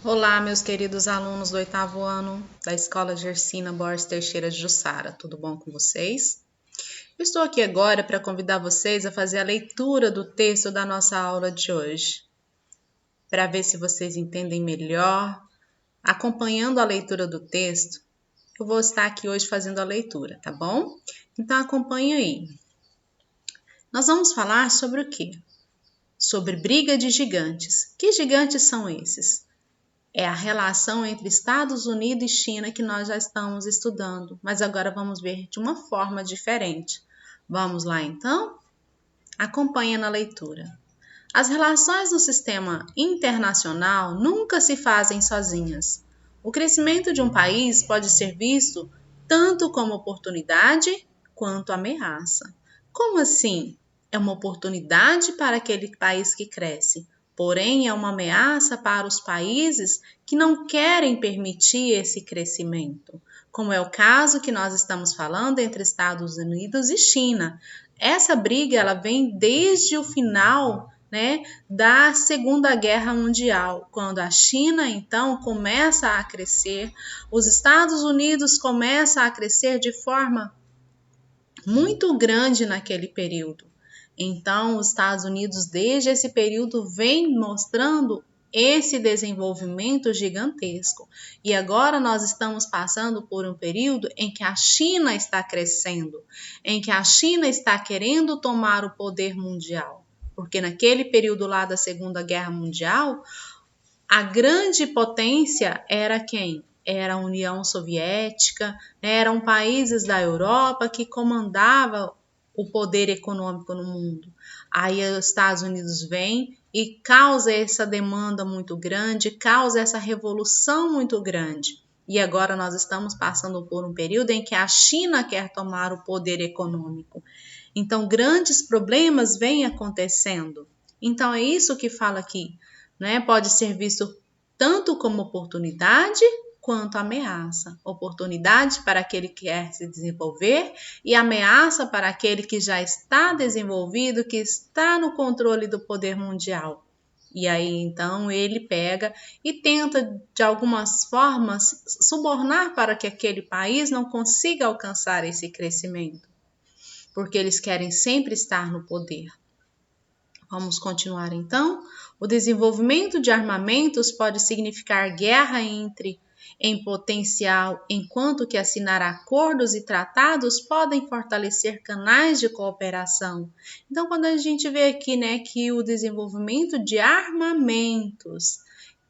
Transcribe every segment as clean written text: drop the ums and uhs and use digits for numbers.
Olá, meus queridos alunos do 8º ano da Escola Gersina Borges Teixeira de Jussara, tudo bom com vocês? Eu estou aqui agora para convidar vocês a fazer a leitura do texto da nossa aula de hoje, para ver se vocês entendem melhor. Acompanhando a leitura do texto, eu vou estar aqui hoje fazendo a leitura, tá bom? Então acompanhe aí. Nós vamos falar sobre o quê? Sobre briga de gigantes. Que gigantes são esses? É a relação entre Estados Unidos e China que nós já estamos estudando, mas agora vamos ver de uma forma diferente. Vamos lá então? Acompanhe na leitura. As relações no sistema internacional nunca se fazem sozinhas. O crescimento de um país pode ser visto tanto como oportunidade quanto ameaça. Como assim? É uma oportunidade para aquele país que cresce, porém é uma ameaça para os países que não querem permitir esse crescimento, como é o caso que nós estamos falando entre Estados Unidos e China. Essa briga ela vem desde o final, da Segunda Guerra Mundial, quando a China então começa a crescer, os Estados Unidos começam a crescer de forma muito grande naquele período. Então, os Estados Unidos, desde esse período, vem mostrando esse desenvolvimento gigantesco. E agora nós estamos passando por um período em que a China está crescendo, em que a China está querendo tomar o poder mundial. Porque naquele período lá da Segunda Guerra Mundial, a grande potência era quem? Era a União Soviética, eram países da Europa que comandavam o poder econômico no mundo. Aí os Estados Unidos vêm e causa essa demanda muito grande, causa essa revolução muito grande. E agora nós estamos passando por um período em que a China quer tomar o poder econômico. Então, grandes problemas vêm acontecendo. Então, é isso que fala aqui. Pode ser visto tanto como oportunidade quanto ameaça. Oportunidade para aquele que quer se desenvolver e ameaça para aquele que já está desenvolvido, que está no controle do poder mundial. E aí, então, ele pega e tenta, de algumas formas, subornar para que aquele país não consiga alcançar esse crescimento, porque eles querem sempre estar no poder. Vamos continuar então? O desenvolvimento de armamentos pode significar guerra em potencial, enquanto que assinar acordos e tratados podem fortalecer canais de cooperação. Então, quando a gente vê aqui, que o desenvolvimento de armamentos,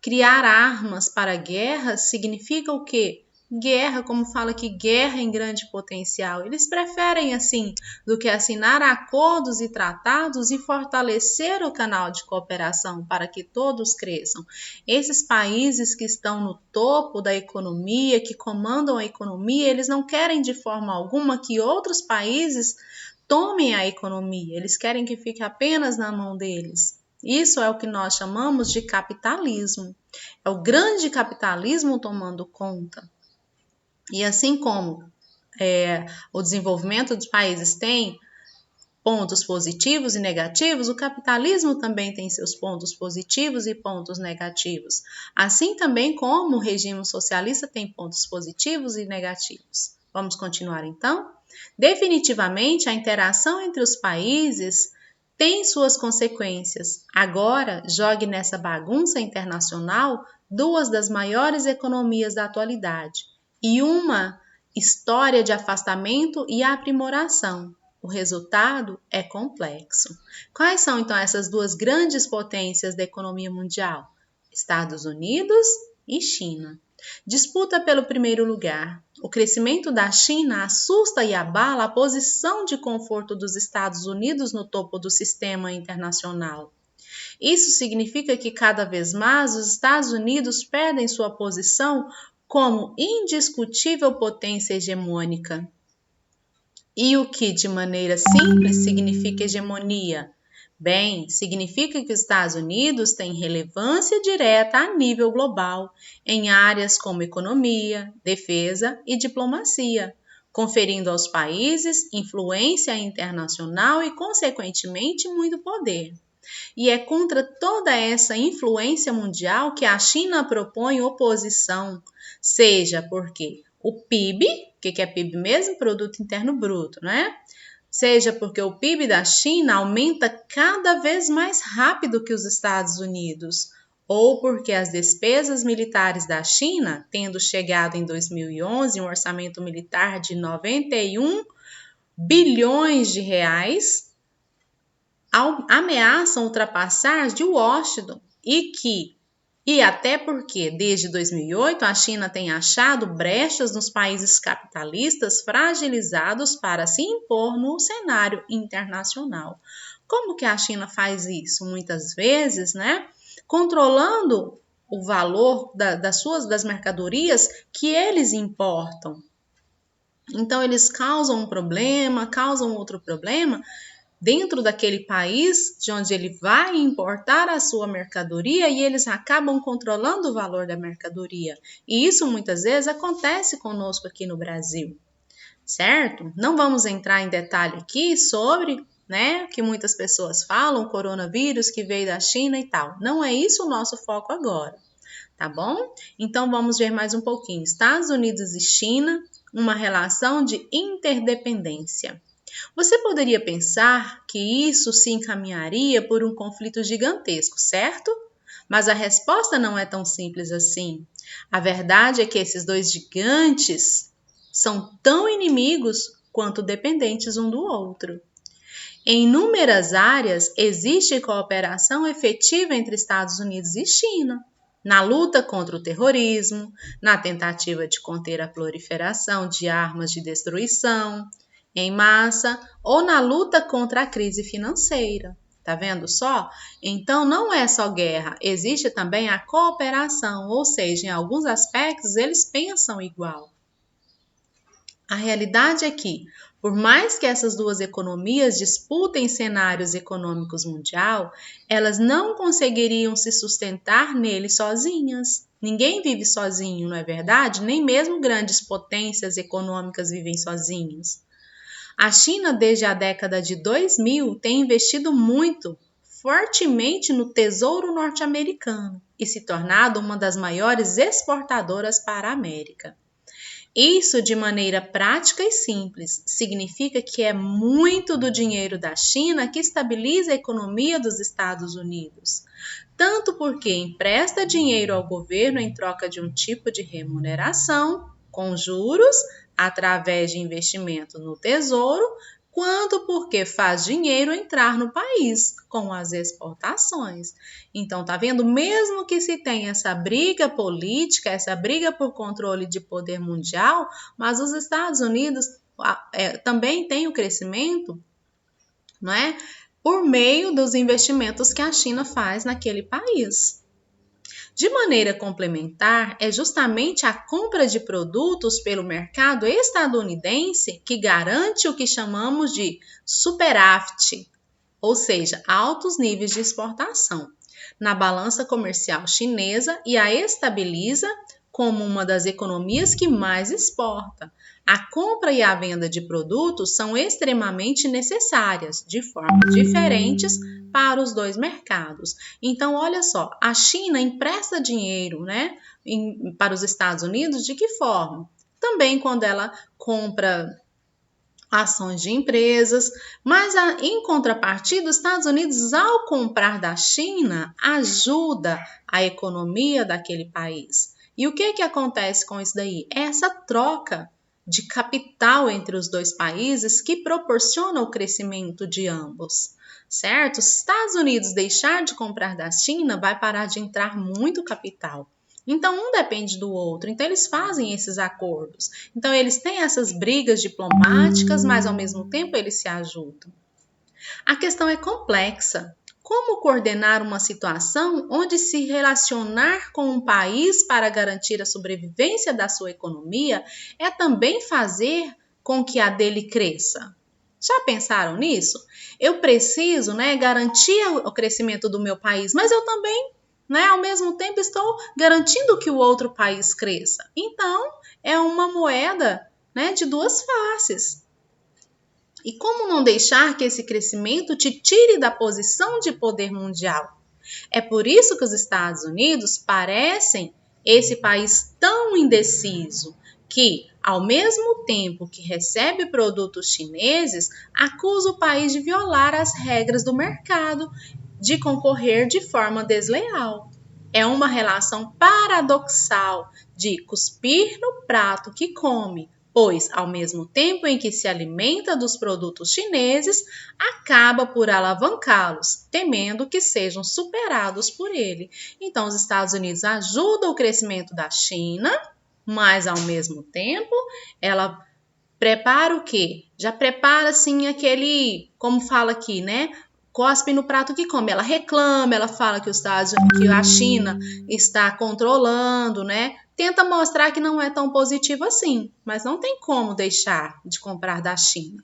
criar armas para guerras, significa o quê? Guerra, como fala aqui, guerra em grande potencial. Eles preferem assim do que assinar acordos e tratados e fortalecer o canal de cooperação para que todos cresçam. Esses países que estão no topo da economia, que comandam a economia, eles não querem de forma alguma que outros países tomem a economia. Eles querem que fique apenas na mão deles. Isso é o que nós chamamos de capitalismo. É o grande capitalismo tomando conta. E assim como o desenvolvimento dos países tem pontos positivos e negativos, o capitalismo também tem seus pontos positivos e pontos negativos. Assim também como o regime socialista tem pontos positivos e negativos. Vamos continuar então? Definitivamente, a interação entre os países tem suas consequências. Agora, jogue nessa bagunça internacional duas das maiores economias da atualidade e uma história de afastamento e aprimoração. O resultado é complexo. Quais são, então, essas duas grandes potências da economia mundial? Estados Unidos e China. Disputa pelo primeiro lugar. O crescimento da China assusta e abala a posição de conforto dos Estados Unidos no topo do sistema internacional. Isso significa que cada vez mais os Estados Unidos perdem sua posição como indiscutível potência hegemônica. E o que, de maneira simples, significa hegemonia? Bem, significa que os Estados Unidos têm relevância direta a nível global, em áreas como economia, defesa e diplomacia, conferindo aos países influência internacional e, consequentemente, muito poder. E é contra toda essa influência mundial que a China propõe oposição, seja porque o PIB, o que é PIB mesmo? Produto Interno Bruto, né? Seja porque o PIB da China aumenta cada vez mais rápido que os Estados Unidos, ou porque as despesas militares da China, tendo chegado em 2011 um orçamento militar de 91 bilhões de reais, ameaçam ultrapassar de Washington e até porque desde 2008 a China tem achado brechas nos países capitalistas fragilizados para se impor no cenário internacional. Como que a China faz isso? Muitas vezes, né, controlando o valor das mercadorias que eles importam. Então eles causam um problema, causam outro problema dentro daquele país de onde ele vai importar a sua mercadoria e eles acabam controlando o valor da mercadoria. E isso muitas vezes acontece conosco aqui no Brasil, certo? Não vamos entrar em detalhe aqui sobre, né, que muitas pessoas falam, coronavírus que veio da China e tal. Não é isso o nosso foco agora, tá bom? Então vamos ver mais um pouquinho. Estados Unidos e China, uma relação de interdependência. Você poderia pensar que isso se encaminharia por um conflito gigantesco, certo? Mas a resposta não é tão simples assim. A verdade é que esses dois gigantes são tão inimigos quanto dependentes um do outro. Em inúmeras áreas, existe cooperação efetiva entre Estados Unidos e China. Na luta contra o terrorismo, na tentativa de conter a proliferação de armas de destruição em massa ou na luta contra a crise financeira. Tá vendo só? Então não é só guerra, existe também a cooperação, ou seja, em alguns aspectos eles pensam igual. A realidade é que, por mais que essas duas economias disputem cenários econômicos mundial, elas não conseguiriam se sustentar nele sozinhas. Ninguém vive sozinho, não é verdade? Nem mesmo grandes potências econômicas vivem sozinhas. A China, desde a década de 2000, tem investido muito, fortemente no tesouro norte-americano e se tornado uma das maiores exportadoras para a América. Isso, de maneira prática e simples, significa que é muito do dinheiro da China que estabiliza a economia dos Estados Unidos, tanto porque empresta dinheiro ao governo em troca de um tipo de remuneração, com juros, através de investimento no tesouro, quanto porque faz dinheiro entrar no país com as exportações. Então, tá vendo? Mesmo que se tenha essa briga política, essa briga por controle de poder mundial, mas os Estados Unidos também têm o crescimento, não é? Por meio dos investimentos que a China faz naquele país. De maneira complementar, é justamente a compra de produtos pelo mercado estadunidense que garante o que chamamos de superávit, ou seja, altos níveis de exportação, na balança comercial chinesa e a estabiliza como uma das economias que mais exporta. A compra e a venda de produtos são extremamente necessárias, de formas diferentes, para os dois mercados. Então, olha só, a China empresta dinheiro, né, para os Estados Unidos de que forma? Também quando ela compra ações de empresas, mas em contrapartida, os Estados Unidos, ao comprar da China, ajuda a economia daquele país. E o que acontece com isso daí? É essa troca de capital entre os dois países que proporciona o crescimento de ambos, certo? Se os Estados Unidos deixar de comprar da China, vai parar de entrar muito capital. Então, um depende do outro. Então, eles fazem esses acordos. Então, eles têm essas brigas diplomáticas, mas, ao mesmo tempo, eles se ajudam. A questão é complexa. Como coordenar uma situação onde se relacionar com um país para garantir a sobrevivência da sua economia é também fazer com que a dele cresça? Já pensaram nisso? Eu preciso, garantir o crescimento do meu país, mas eu também, ao mesmo tempo, estou garantindo que o outro país cresça. Então, é uma moeda, de duas faces. E como não deixar que esse crescimento te tire da posição de poder mundial? É por isso que os Estados Unidos parecem esse país tão indeciso que, ao mesmo tempo que recebe produtos chineses, acusa o país de violar as regras do mercado, de concorrer de forma desleal. É uma relação paradoxal de cuspir no prato que come, pois, ao mesmo tempo em que se alimenta dos produtos chineses, acaba por alavancá-los, temendo que sejam superados por ele. Então, os Estados Unidos ajudam o crescimento da China, mas, ao mesmo tempo, ela prepara o quê? Já prepara, assim, aquele, como fala aqui, né? Cospe no prato que come. Ela reclama, ela fala que que a China está controlando, né? Tenta mostrar que não é tão positivo assim, mas não tem como deixar de comprar da China.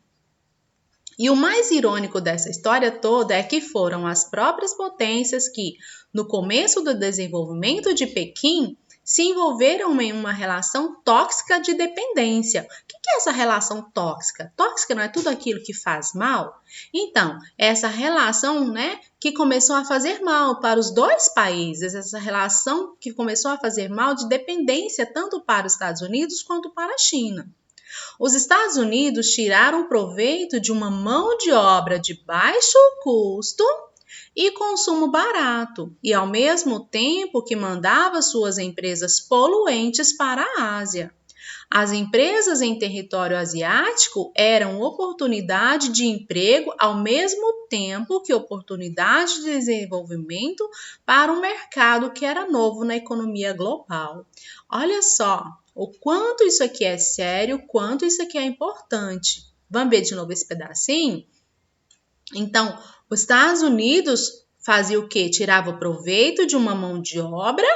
E o mais irônico dessa história toda é que foram as próprias potências que, no começo do desenvolvimento de Pequim, se envolveram em uma relação tóxica de dependência. O que é essa relação tóxica? Tóxica não é tudo aquilo que faz mal? Então, essa relação, né, que começou a fazer mal para os dois países, essa relação que começou a fazer mal de dependência tanto para os Estados Unidos quanto para a China. Os Estados Unidos tiraram proveito de uma mão de obra de baixo custo e consumo barato, e ao mesmo tempo que mandava suas empresas poluentes para a Ásia. As empresas em território asiático eram oportunidade de emprego ao mesmo tempo que oportunidade de desenvolvimento para um mercado que era novo na economia global. Olha só o quanto isso aqui é sério, o quanto isso aqui é importante. Vamos ver de novo esse pedacinho? Então, os Estados Unidos fazia o quê? Tirava proveito de uma mão de obra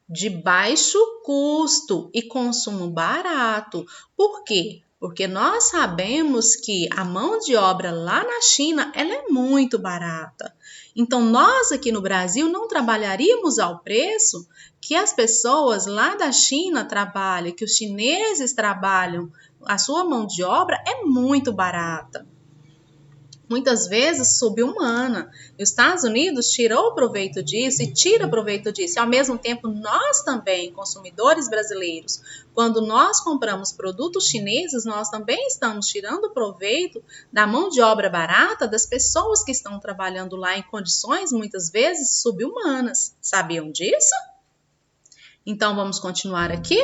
de baixo custo e consumo barato. Por quê? Porque nós sabemos que a mão de obra lá na China ela é muito barata. Então, nós aqui no Brasil não trabalharíamos ao preço que as pessoas lá da China trabalham, que os chineses trabalham. A sua mão de obra é muito barata. Muitas vezes subhumana. E os Estados Unidos tirou proveito disso e tira proveito disso. E ao mesmo tempo, nós também, consumidores brasileiros, quando nós compramos produtos chineses, nós também estamos tirando proveito da mão de obra barata das pessoas que estão trabalhando lá em condições, muitas vezes, subhumanas. Sabiam disso? Então, vamos continuar aqui?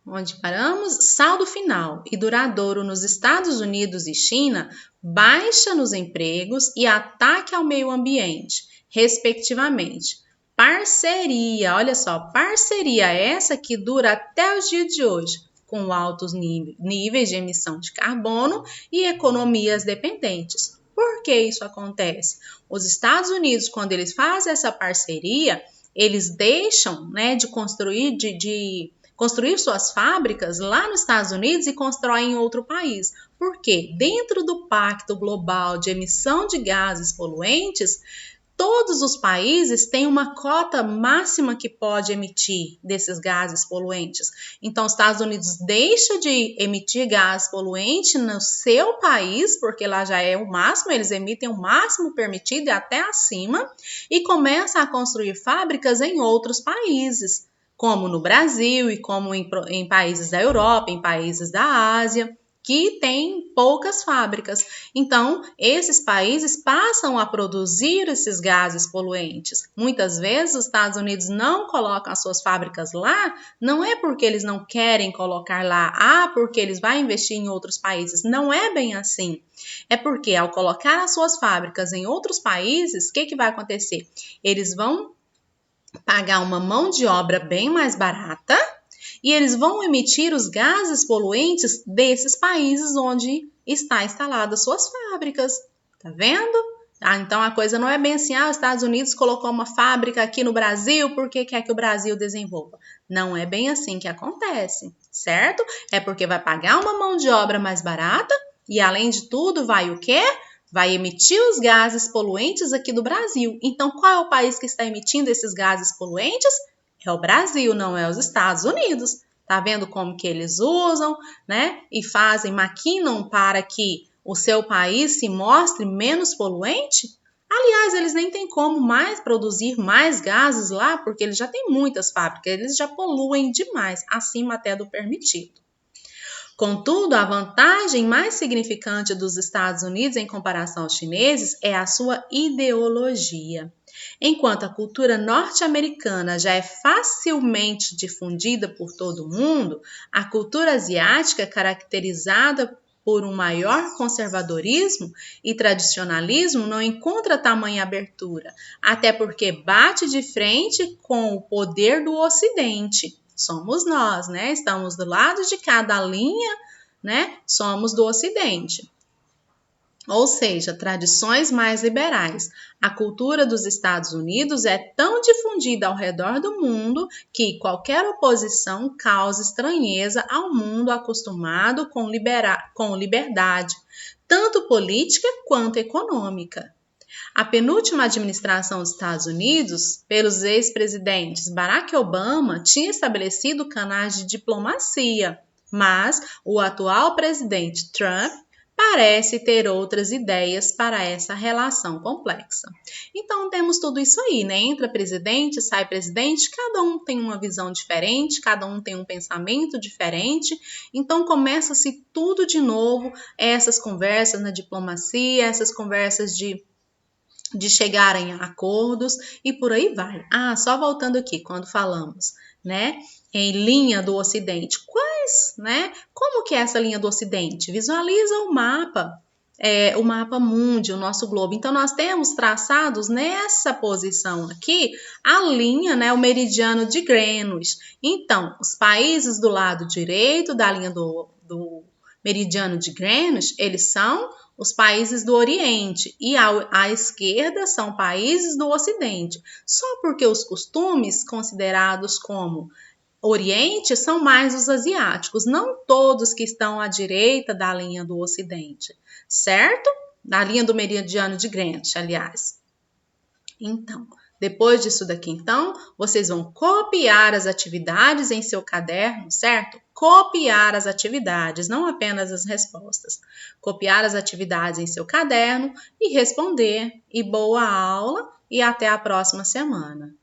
Onde paramos? Saldo final e duradouro nos Estados Unidos e China, baixa nos empregos e ataque ao meio ambiente, respectivamente. Parceria, olha só, parceria essa que dura até os dias de hoje, com altos níveis de emissão de carbono e economias dependentes. Por que isso acontece? Os Estados Unidos, quando eles fazem essa parceria, eles deixam, né, de construir suas fábricas lá nos Estados Unidos e constroem em outro país. Por quê? Dentro do Pacto Global de Emissão de Gases Poluentes, todos os países têm uma cota máxima que pode emitir desses gases poluentes. Então, os Estados Unidos deixa de emitir gás poluente no seu país, porque lá já é o máximo, eles emitem o máximo permitido e até acima, e começa a construir fábricas em outros países, como no Brasil e como em países da Europa, em países da Ásia, que tem poucas fábricas. Então, esses países passam a produzir esses gases poluentes. Muitas vezes, os Estados Unidos não colocam as suas fábricas lá, não é porque eles não querem colocar lá, porque eles vão investir em outros países. Não é bem assim. É porque, ao colocar as suas fábricas em outros países, o que vai acontecer? Eles vão pagar uma mão de obra bem mais barata, e eles vão emitir os gases poluentes desses países onde está instalada suas fábricas. Tá vendo? Então a coisa não é bem assim, os Estados Unidos colocou uma fábrica aqui no Brasil porque quer que o Brasil desenvolva. Não é bem assim que acontece, certo? É porque vai pagar uma mão de obra mais barata e, além de tudo, vai o quê? Vai emitir os gases poluentes aqui do Brasil. Então, qual é o país que está emitindo esses gases poluentes? É o Brasil, não é os Estados Unidos, Tá vendo como que eles usam, né? E maquinam para que o seu país se mostre menos poluente? Aliás, eles nem têm como mais produzir mais gases lá, porque eles já têm muitas fábricas, eles já poluem demais, acima até do permitido. Contudo, a vantagem mais significante dos Estados Unidos em comparação aos chineses é a sua ideologia. Enquanto a cultura norte-americana já é facilmente difundida por todo o mundo, a cultura asiática, caracterizada por um maior conservadorismo e tradicionalismo, não encontra tamanha abertura, até porque bate de frente com o poder do Ocidente. Somos nós, né? Estamos do lado de cada linha, né? Somos do Ocidente. Ou seja, tradições mais liberais. A cultura dos Estados Unidos é tão difundida ao redor do mundo que qualquer oposição causa estranheza ao mundo acostumado com liberdade, tanto política quanto econômica. A penúltima administração dos Estados Unidos, pelos ex-presidentes Barack Obama, tinha estabelecido canais de diplomacia, mas o atual presidente Trump parece ter outras ideias para essa relação complexa. Então temos tudo isso aí, né? Entra presidente, sai presidente, cada um tem uma visão diferente, cada um tem um pensamento diferente, então começa-se tudo de novo, essas conversas na diplomacia, essas conversas de chegarem a acordos e por aí vai. Só voltando aqui, quando falamos, né, em linha do Ocidente, como que é essa linha do Ocidente? Visualiza o mapa mundi, o nosso globo. Então, nós temos traçados nessa posição aqui a linha, né, o meridiano de Greenwich. Então, os países do lado direito da linha do meridiano de Greenwich, eles são os países do Oriente e à esquerda são países do Ocidente. Só porque os costumes considerados como Oriente são mais os asiáticos, não todos que estão à direita da linha do Ocidente, certo? Da linha do meridiano de Greenwich, aliás. Então, depois disso daqui, então, vocês vão copiar as atividades em seu caderno, certo? Copiar as atividades, não apenas as respostas. Copiar as atividades em seu caderno e responder. E boa aula e até a próxima semana.